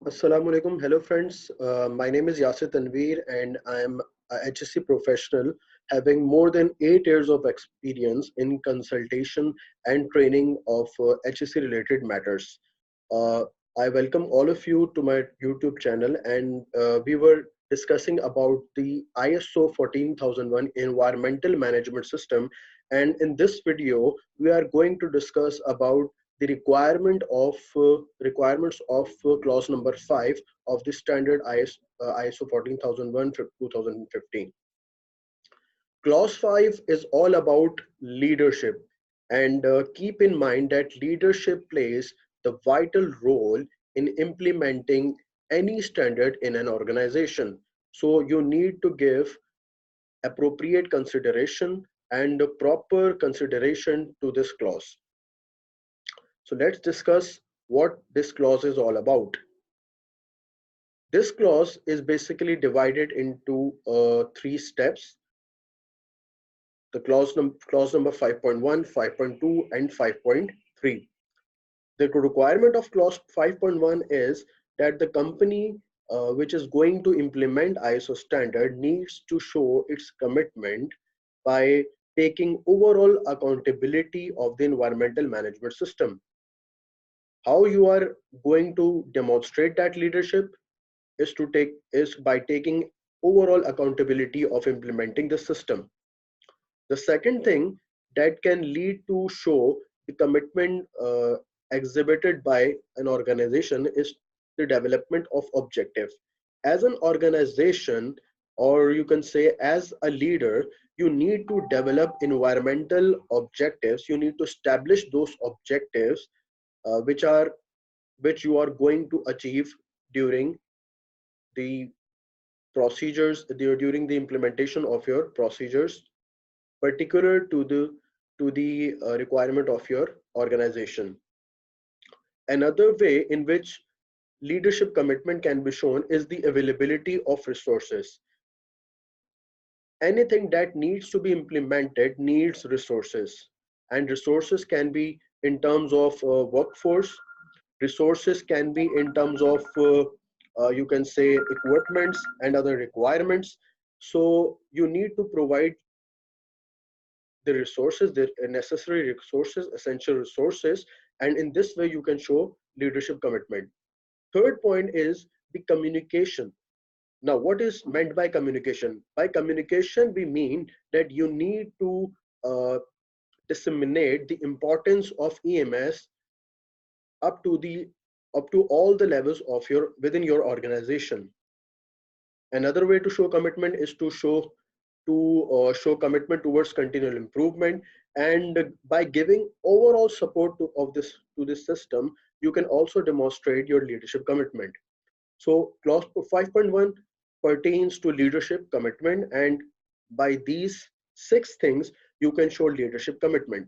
Assalamu alaikum. Hello, friends. My name is Yasir Tanveer, and I am a HSC professional having more than 8 years of experience in consultation and training of HSC related matters. Uh, I welcome all of you to my YouTube channel, and we were discussing about the ISO 14001 Environmental Management System. And in this video, we are going to discuss about the requirements of clause number 5 of the standard ISO 14001 2015. Clause 5 is all about leadership, and keep in mind that leadership plays the vital role in implementing any standard in an organization. So you need to give appropriate consideration and proper consideration to this clause. So let's discuss what this clause is all about. This clause is basically divided into three steps. The clause number 5.1, 5.2, and 5.3. The requirement of clause 5.1 is that the company which is going to implement ISO standard needs to show its commitment by taking overall accountability of the environmental management system. How you are going to demonstrate that leadership is by taking overall accountability of implementing the system. The second thing that can lead to show the commitment exhibited by an organization is the development of objective. As an organization, or you can say as a leader, you need to develop environmental objectives. You need to establish those objectives uh, which are which you are going to achieve during the during the implementation of your procedures particular to the requirement of your organization. Another way in which leadership commitment can be shown is the availability of resources. Anything that needs to be implemented needs resources, and resources can be in terms of workforce. Resources can be in terms of you can say equipments and other requirements. So you need to provide the resources, the necessary resources, essential resources, and in this way you can show leadership commitment. Third point is the communication. Now, what is meant by communication? By communication, we mean that you need to disseminate the importance of EMS up to the up to all the levels of your within your organization. Another way to show commitment is to show commitment towards continual improvement, and by giving overall support to this system, you can also demonstrate your leadership commitment. So clause 5.1 pertains to leadership commitment, and by these six things you can show leadership commitment.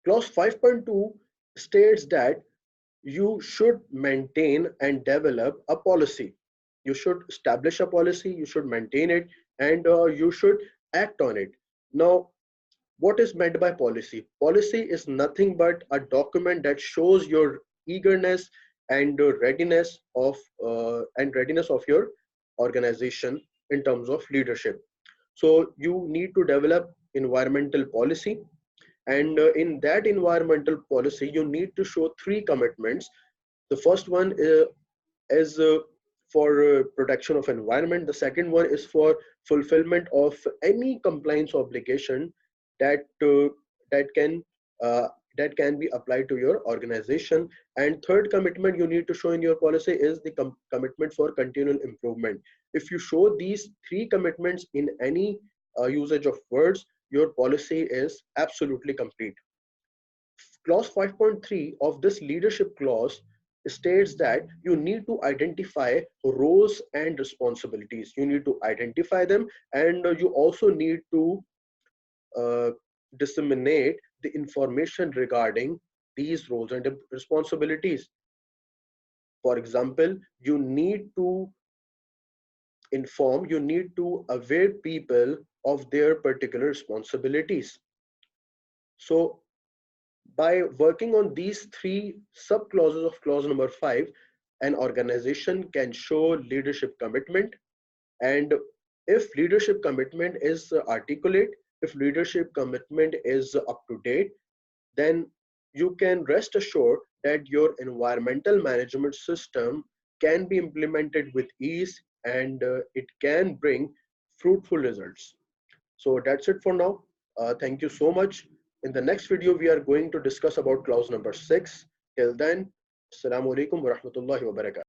Clause 5.2 states that you should maintain and develop a policy. You should establish a policy, you should maintain it, and you should act on it. Now, what is meant by policy? Policy is nothing but a document that shows your eagerness and readiness of your organization in terms of leadership. So you need to develop environmental policy, and in that environmental policy you need to show three commitments. The first one is for protection of environment. The second one is for fulfillment of any compliance obligation that that can uh, that can be applied to your organization. And third commitment you need to show in your policy is the commitment for continual improvement. If you show these three commitments in any usage of words, your policy is absolutely complete. Clause 5.3 of this leadership clause states that you need to identify roles and responsibilities. You need to identify them, and you also need to uh, disseminate the information regarding these roles and responsibilities. For example, you need to aware people of their particular responsibilities. So by working on these three sub clauses of clause number 5, an organization can show leadership commitment. And if leadership commitment is articulate, if leadership commitment is up to date, then you can rest assured that your environmental management system can be implemented with ease, and it can bring fruitful results. So that's it for now. Thank you so much. In the next video, we are going to discuss about clause number 6. Till then, Assalamu alaikum wa rahmatullahi wa barakatuh.